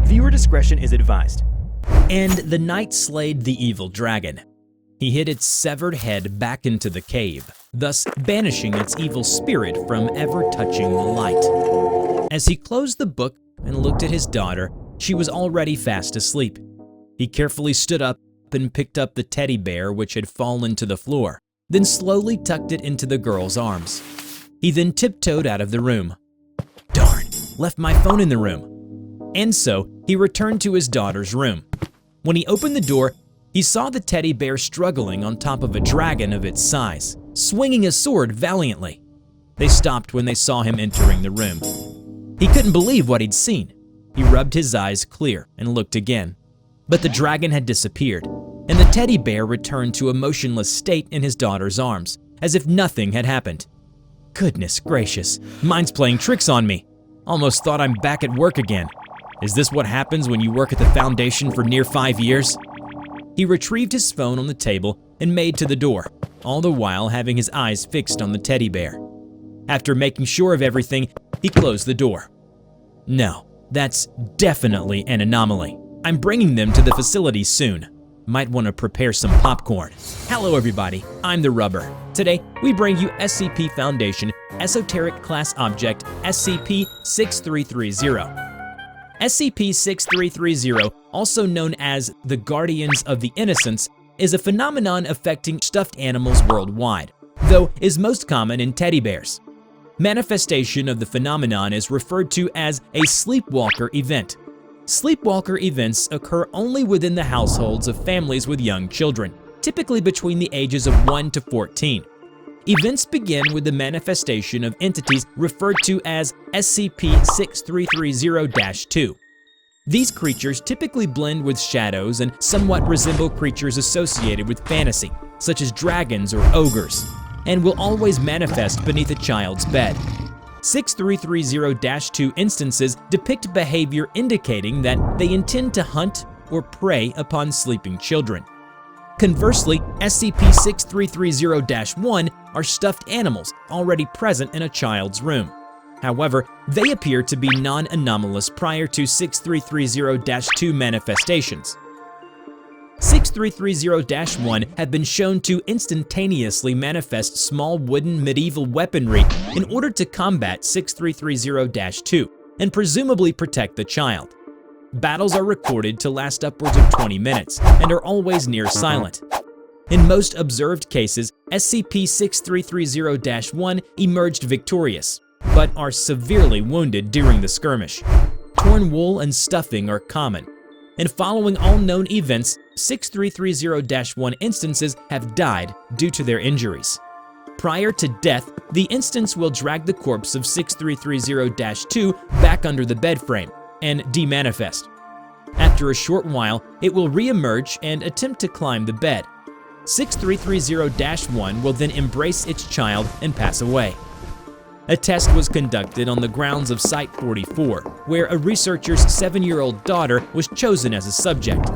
Viewer discretion is advised. And the knight slayed the evil dragon. He hid its severed head back into the cave, thus banishing its evil spirit from ever touching the light. As he closed the book and looked at his daughter, she was already fast asleep. He carefully stood up and picked up the teddy bear which had fallen to the floor, then slowly tucked it into the girl's arms. He then tiptoed out of the room. Darn, left my phone in the room. And so he returned to his daughter's room. When he opened the door, he saw the teddy bear struggling on top of a dragon of its size, swinging a sword valiantly. They stopped when they saw him entering the room. He couldn't believe what he'd seen. He rubbed his eyes clear and looked again. But the dragon had disappeared, and the teddy bear returned to a motionless state in his daughter's arms, as if nothing had happened. Goodness gracious, mine's playing tricks on me. Almost thought I'm back at work again. Is this what happens when you work at the Foundation for near 5 years? He retrieved his phone on the table and made to the door, all the while having his eyes fixed on the teddy bear. After making sure of everything, he closed the door. No, that's definitely an anomaly. I'm bringing them to the facility soon. Might want to prepare some popcorn. Hello everybody, I'm TheRubber. Today, we bring you SCP Foundation Esoteric Class Object SCP-6330. SCP-6330, also known as the Guardians of the Innocents, is a phenomenon affecting stuffed animals worldwide, though is most common in teddy bears. Manifestation of the phenomenon is referred to as a sleepwalker event. Sleepwalker events occur only within the households of families with young children, typically between the ages of 1 to 14. Events begin with the manifestation of entities referred to as SCP-6330-2. These creatures typically blend with shadows and somewhat resemble creatures associated with fantasy, such as dragons or ogres, and will always manifest beneath a child's bed. 6330-2 instances depict behavior indicating that they intend to hunt or prey upon sleeping children. Conversely, SCP-6330-1 are stuffed animals already present in a child's room. However, they appear to be non-anomalous prior to 6330-2 manifestations. 6330-1 have been shown to instantaneously manifest small wooden medieval weaponry in order to combat 6330-2 and presumably protect the child. Battles are recorded to last upwards of 20 minutes and are always near silent. In most observed cases, SCP-6330-1 emerged victorious, but are severely wounded during the skirmish. Torn wool and stuffing are common. And following all known events, 6330-1 instances have died due to their injuries. Prior to death, the instance will drag the corpse of 6330-2 back under the bed frame and demanifest. After a short while, it will re-emerge and attempt to climb the bed. 6330-1 will then embrace its child and pass away. A test was conducted on the grounds of Site-44, where a researcher's 7-year-old daughter was chosen as a subject.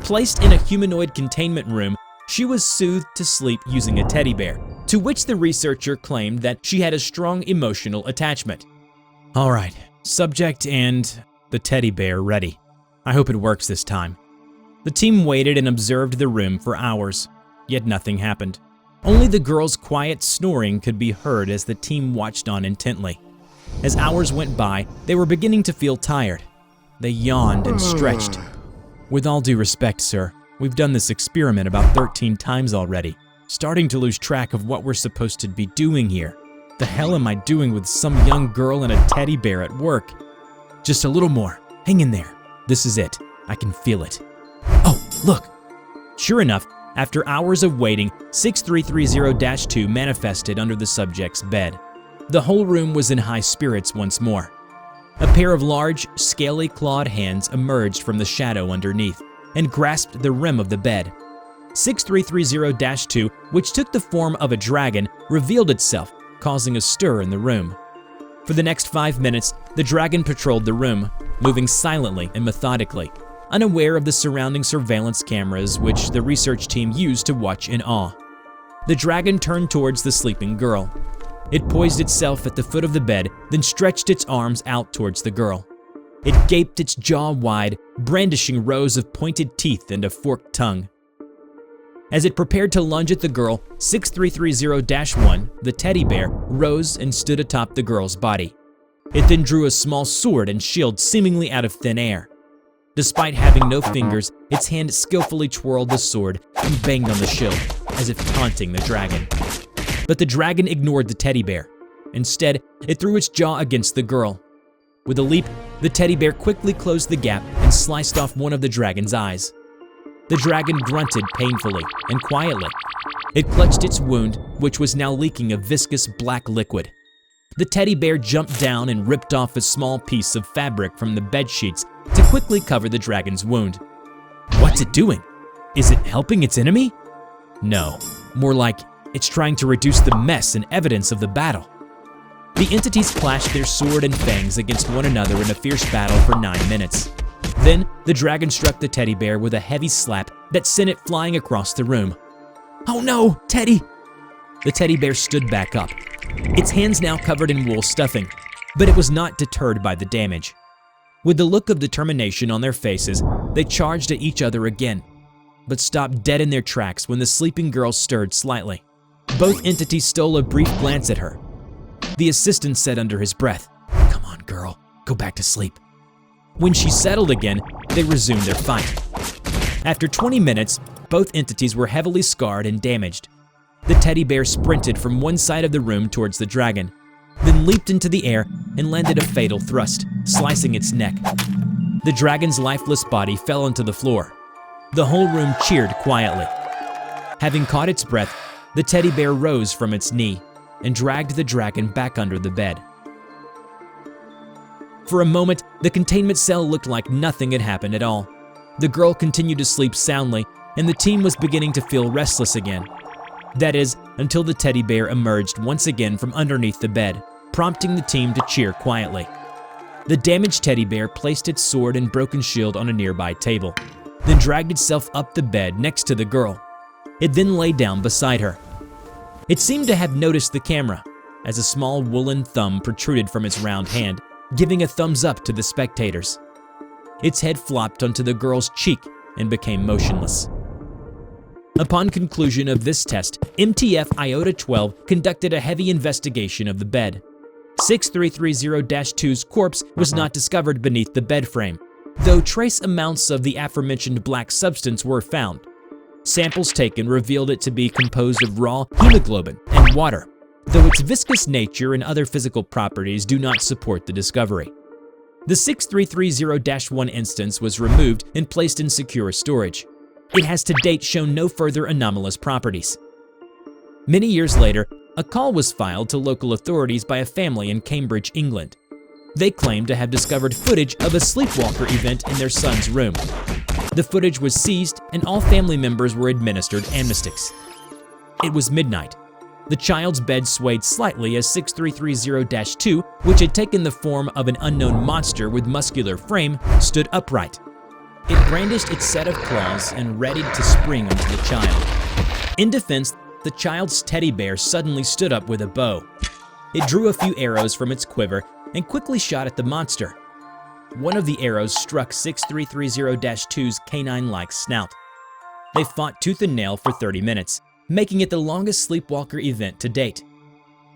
Placed in a humanoid containment room, she was soothed to sleep using a teddy bear, to which the researcher claimed that she had a strong emotional attachment. All right, subject and the teddy bear ready. I hope it works this time. The team waited and observed the room for hours, yet nothing happened. Only the girl's quiet snoring could be heard as the team watched on intently. As hours went by, they were beginning to feel tired. They yawned and stretched. With all due respect, sir, we've done this experiment about 13 times already, starting to lose track of what we're supposed to be doing here. The hell am I doing with some young girl and a teddy bear at work? Just a little more. Hang in there. This is it. I can feel it. Oh, look! Sure enough, after hours of waiting, 6330-2 manifested under the subject's bed. The whole room was in high spirits once more. A pair of large, scaly clawed hands emerged from the shadow underneath and grasped the rim of the bed. 6330-2, which took the form of a dragon, revealed itself, causing a stir in the room. For the next 5 minutes, the dragon patrolled the room, moving silently and methodically, unaware of the surrounding surveillance cameras which the research team used to watch in awe. The dragon turned towards the sleeping girl. It poised itself at the foot of the bed, then stretched its arms out towards the girl. It gaped its jaw wide, brandishing rows of pointed teeth and a forked tongue. As it prepared to lunge at the girl, 6330-1, the teddy bear, rose and stood atop the girl's body. It then drew a small sword and shield seemingly out of thin air. Despite having no fingers, its hand skillfully twirled the sword and banged on the shield, as if taunting the dragon. But the dragon ignored the teddy bear. Instead, it threw its jaw against the girl. With a leap, the teddy bear quickly closed the gap and sliced off one of the dragon's eyes. The dragon grunted painfully and quietly. It clutched its wound, which was now leaking a viscous black liquid. The teddy bear jumped down and ripped off a small piece of fabric from the bed sheets to quickly cover the dragon's wound. What's it doing? Is it helping its enemy? No, more like it's trying to reduce the mess and evidence of the battle. The entities clashed their sword and fangs against one another in a fierce battle for 9 minutes. Then, the dragon struck the teddy bear with a heavy slap that sent it flying across the room. "Oh no, Teddy!" The teddy bear stood back up, its hands now covered in wool stuffing, but it was not deterred by the damage. With the look of determination on their faces, they charged at each other again, but stopped dead in their tracks when the sleeping girl stirred slightly. Both entities stole a brief glance at her. The assistant said under his breath, "Come on, girl, go back to sleep." When she settled again, they resumed their fight. After 20 minutes, both entities were heavily scarred and damaged. The teddy bear sprinted from one side of the room towards the dragon, then leaped into the air and landed a fatal thrust, slicing its neck. The dragon's lifeless body fell onto the floor. The whole room cheered quietly. Having caught its breath, the teddy bear rose from its knee and dragged the dragon back under the bed. For a moment, the containment cell looked like nothing had happened at all. The girl continued to sleep soundly, and the team was beginning to feel restless again. That is, until the teddy bear emerged once again from underneath the bed, prompting the team to cheer quietly. The damaged teddy bear placed its sword and broken shield on a nearby table, then dragged itself up the bed next to the girl. It then lay down beside her. It seemed to have noticed the camera, as a small woolen thumb protruded from its round hand, giving a thumbs up to the spectators. Its head flopped onto the girl's cheek and became motionless. Upon conclusion of this test, MTF Iota-12 conducted a heavy investigation of the bed. 6330-2's corpse was not discovered beneath the bed frame, though trace amounts of the aforementioned black substance were found. Samples taken revealed it to be composed of raw hemoglobin and water, though its viscous nature and other physical properties do not support the discovery. The 6330-1 instance was removed and placed in secure storage. It has to date shown no further anomalous properties. Many years later, a call was filed to local authorities by a family in Cambridge, England. They claimed to have discovered footage of a sleepwalker event in their son's room. The footage was seized and all family members were administered amnestics. It was midnight. The child's bed swayed slightly as 6330-2, which had taken the form of an unknown monster with muscular frame, stood upright. It brandished its set of claws and readied to spring onto the child. In defense, the child's teddy bear suddenly stood up with a bow. It drew a few arrows from its quiver and quickly shot at the monster. One of the arrows struck 6330-2's canine-like snout. They fought tooth and nail for 30 minutes, making it the longest sleepwalker event to date.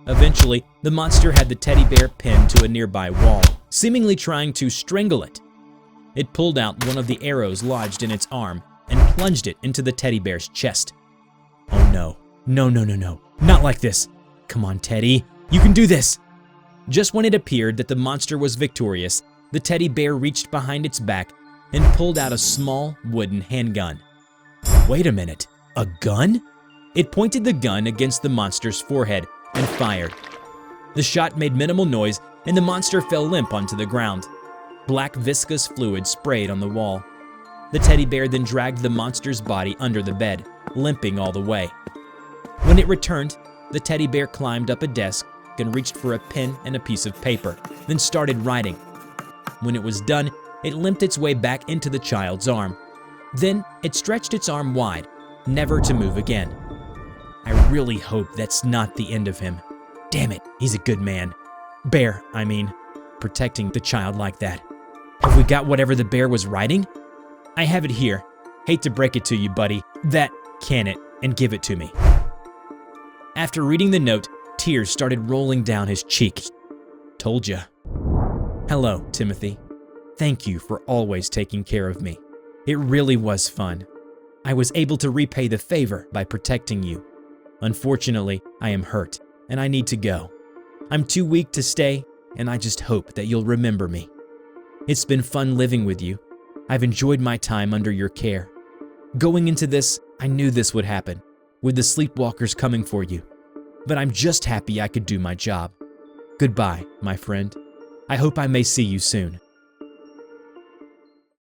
Eventually, the monster had the teddy bear pinned to a nearby wall, seemingly trying to strangle it. It pulled out one of the arrows lodged in its arm and plunged it into the teddy bear's chest. "Oh no, no, no, no, no, not like this. Come on, Teddy, you can do this." Just when it appeared that the monster was victorious, the teddy bear reached behind its back and pulled out a small wooden handgun. Wait a minute, a gun? It pointed the gun against the monster's forehead and fired. The shot made minimal noise and the monster fell limp onto the ground. Black viscous fluid sprayed on the wall. The teddy bear then dragged the monster's body under the bed, limping all the way. When it returned, the teddy bear climbed up a desk and reached for a pen and a piece of paper, then started writing. When it was done, it limped its way back into the child's arm. Then it stretched its arm wide, never to move again. I really hope that's not the end of him. Damn it, he's a good man. Bear, I mean, protecting the child like that. Have we got whatever the bear was writing? I have it here. Hate to break it to you, buddy. Can it and give it to me. After reading the note, tears started rolling down his cheeks. Told ya. Hello, Timothy. Thank you for always taking care of me. It really was fun. I was able to repay the favor by protecting you. Unfortunately, I am hurt, and I need to go. I'm too weak to stay, and I just hope that you'll remember me. It's been fun living with you. I've enjoyed my time under your care. Going into this, I knew this would happen, with the sleepwalkers coming for you. But I'm just happy I could do my job. Goodbye, my friend. I hope I may see you soon.